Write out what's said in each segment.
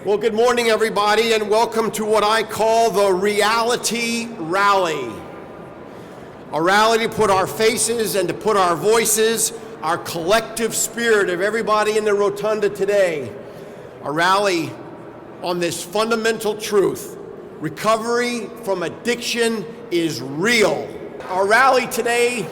Well, good morning, everybody, and welcome to what I call the Reality Rally. A rally to put our faces and to put our voices, our collective spirit of everybody in the Rotunda today. A rally on this fundamental truth. Recovery from addiction is real. Our rally today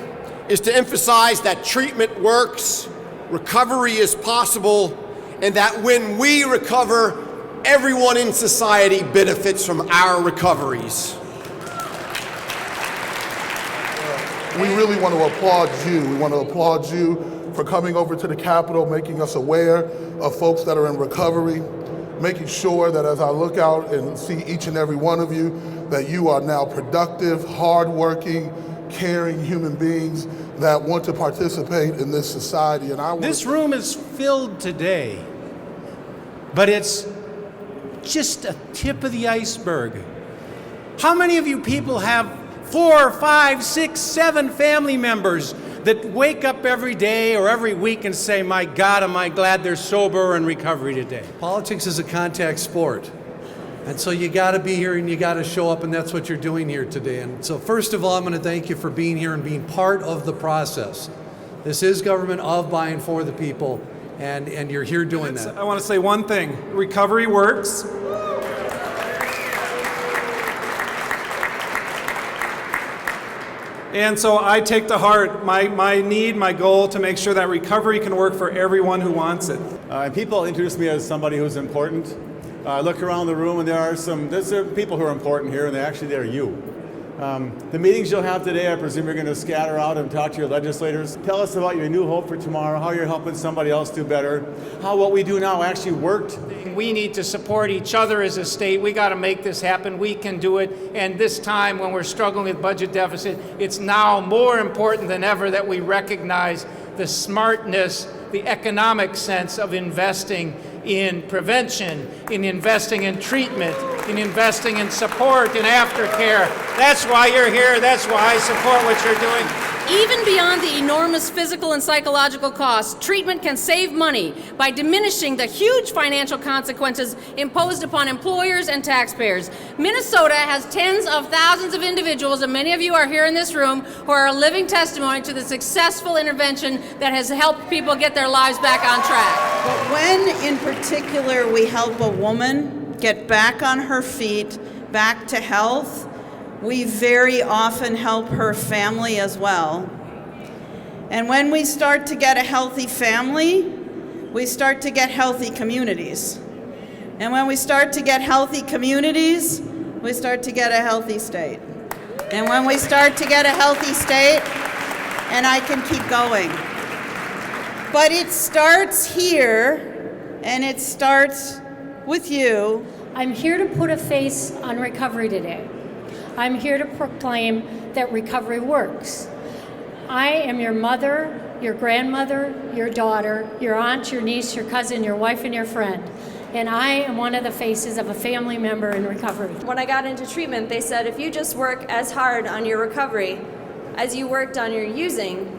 is to emphasize that treatment works, recovery is possible, and that when we recover, everyone in society benefits from our recoveries. We really want to applaud you. We want to applaud you for coming over to the Capitol, making us aware of folks that are in recovery, making sure that as I look out and see each and every one of you, that you are now productive, hardworking, caring human beings that want to participate in this society. And this room is filled today, but it's just a tip of the iceberg. How many of you people have 4, 5, 6, 7 family members that wake up every day or every week and say, my God, am I glad they're sober or in recovery today? Politics is a contact sport. And so you got to be here and you got to show up, and that's what you're doing here today. And so first of all, I'm going to thank you for being here and being part of the process. This is government of, by, and for the people. And you're here doing that. I want to say one thing. Recovery works. And so I take to heart my goal to make sure that recovery can work for everyone who wants it. And people introduce me as somebody who's important. I look around the room and there are people who are important here, and they're you. The meetings you'll have today, I presume you're going to scatter out and talk to your legislators. Tell us about your new hope for tomorrow, how you're helping somebody else do better, how what we do now actually worked. We need to support each other as a state. We got to make this happen. We can do it. And this time when we're struggling with budget deficit, it's now more important than ever that we recognize the smartness, the economic sense of investing in prevention, in investing in treatment, in investing in support and aftercare. That's why you're here. That's why I support what you're doing. Even beyond the enormous physical and psychological costs, treatment can save money by diminishing the huge financial consequences imposed upon employers and taxpayers. Minnesota has tens of thousands of individuals, and many of you are here in this room, who are a living testimony to the successful intervention that has helped people get their lives back on track. But when, in particular, we help a woman get back on her feet, back to health, we very often help her family as well. And when we start to get a healthy family, we start to get healthy communities. And when we start to get healthy communities, we start to get a healthy state. And when we start to get a healthy state, and I can keep going. But it starts here, and it starts with you. I'm here to put a face on recovery today. I'm here to proclaim that recovery works. I am your mother, your grandmother, your daughter, your aunt, your niece, your cousin, your wife, and your friend. And I am one of the faces of a family member in recovery. When I got into treatment, they said if you just work as hard on your recovery as you worked on your using,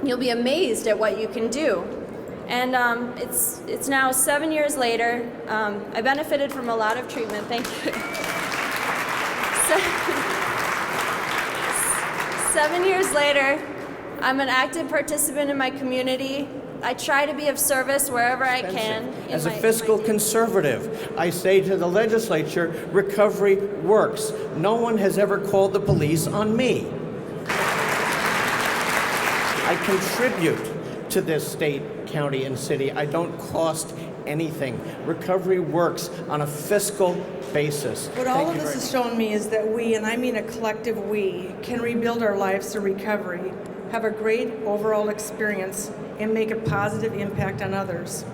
you'll be amazed at what you can do. And it's now 7 years later. I benefited from a lot of treatment. Thank you. 7 years later, I'm an active participant in my community. I try to be of service wherever I can. As a fiscal conservative, I say to the legislature, recovery works. No one has ever called the police on me. I contribute to this state, county, and city. I don't cost anything. Recovery works on a fiscal basis. What all of this has shown me is that we, and I mean a collective we, can rebuild our lives through recovery, have a great overall experience, and make a positive impact on others.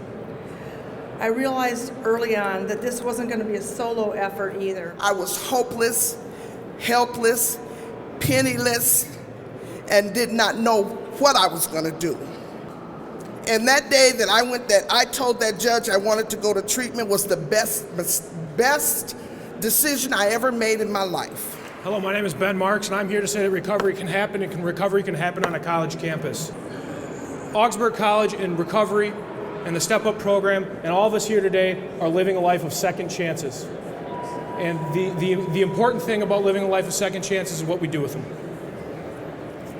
I realized early on that this wasn't going to be a solo effort either. I was hopeless, helpless, penniless, and did not know what I was going to do. And that day that I told that judge I wanted to go to treatment was the best decision I ever made in my life. Hello, my name is Ben Marx, and I'm here to say that recovery can happen, and recovery can happen on a college campus. Augsburg College in recovery and the Step Up program, and all of us here today are living a life of second chances. And the important thing about living a life of second chances is what we do with them.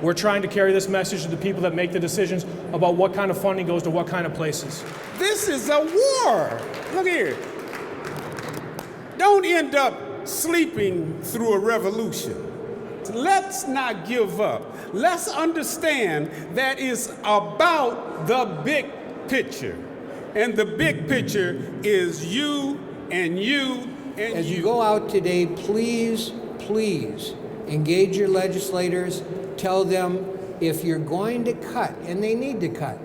We're trying to carry this message to the people that make the decisions about what kind of funding goes to what kind of places. This is a war. Look here. Don't end up sleeping through a revolution. Let's not give up. Let's understand that it's about the big picture. And the big picture is you and you and As you go out today, please, please engage your legislators. Tell them if you're going to cut, and they need to cut,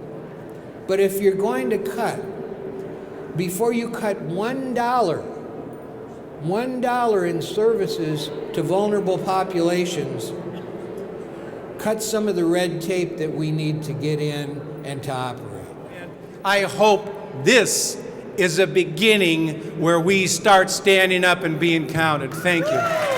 but if you're going to cut, before you cut $1 in services to vulnerable populations, cut some of the red tape that we need to get in and to operate. I hope this is a beginning where we start standing up and being counted. Thank you.